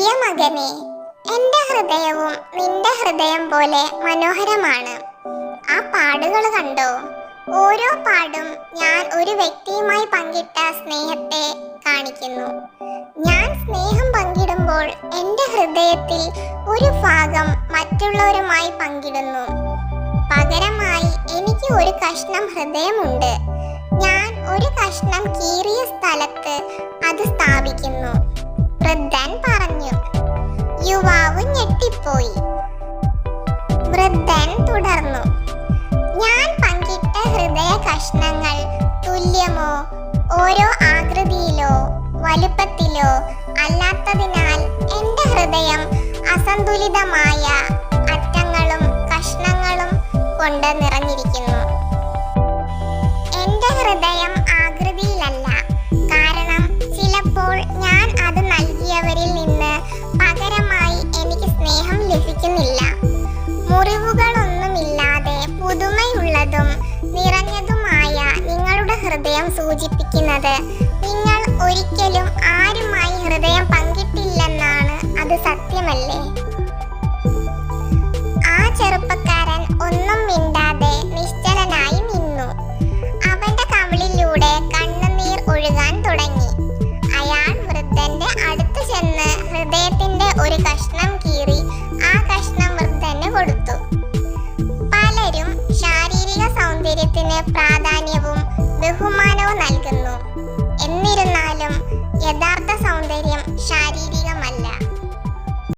പ്രിയ മകനെ, എൻ്റെ ഹൃദയവും നിന്റെ ഹൃദയം പോലെ മനോഹരമാണ്. ആ പാടുകൾ കണ്ടോ? ഓരോ പാടും ഞാൻ ഒരു വ്യക്തിയുമായി പങ്കിട്ട സ്നേഹത്തെ കാണിക്കുന്നു. ഞാൻ സ്നേഹം പങ്കിടുമ്പോൾ എൻ്റെ ഹൃദയത്തിൽ ഒരു ഭാഗം മറ്റുള്ളവരുമായി പങ്കിടുന്നു. പകരമായി എനിക്ക് ഒരു കഷ്ണം ഹൃദയമുണ്ട്. ഞാൻ ഒരു കഷ്ണം കീറിയ സ്ഥലത്ത് അത് സ്ഥാപിക്കുന്നു. വൃദ്ധൻ പറഞ്ഞു. യുവാവ് ഞെട്ടിപ്പോയി. വൃദ്ധൻ തുടർന്നു. ഞാൻ പങ്കിട്ട ഹൃദയ കഷ്ണങ്ങൾ തുല്യമോ ഓരോ ആകൃതിയിലോ വലുപ്പത്തിലോ അല്ലാത്തതിനാൽ എൻ്റെ ഹൃദയം അസന്തുലിതമായ അറ്റങ്ങളും കഷ്ണങ്ങളും കൊണ്ട് നിറഞ്ഞിരിക്കുന്നു. എൻ്റെ ഹൃദയം ആകൃതിയിലല്ല, കാരണം ചിലപ്പോൾ ഞാൻ അത് നൽകിയവരിൽ നിന്ന് പകരമായി എനിക്ക് സ്നേഹം ലഭിക്കുന്നില്ല. മുറിവുകളൊന്നുമില്ലാതെ പുതുമയുള്ളതും നിറഞ്ഞതുമായ നിങ്ങളുടെ ഹൃദയം സൂചിപ്പിക്കുന്നത് നിങ്ങൾ ഒരിക്കലും ആരുമായി ഹൃദയം പങ്കിട്ടില്ലെന്നാണ്. അത് സത്യമല്ലേ? ആ ചെറുപ്പക്കാരൻ ഒന്നും മിണ്ടാതെ നിശ്ചലനായി നിന്നു. അവന്റെ കവിളിലൂടെ കണ്ണുനീർ ഒഴുകാൻ തുടങ്ങി. അയാൾ വൃദ്ധന്റെ അടുത്ത് ചെന്ന് ഹൃദയത്തിന്റെ ഒരു കഷ്ണം കീറി ആ കഷ്ണം വൃദ്ധന് കൊടുത്തു. പലരും ശാരീരിക സൗന്ദര്യത്തിന്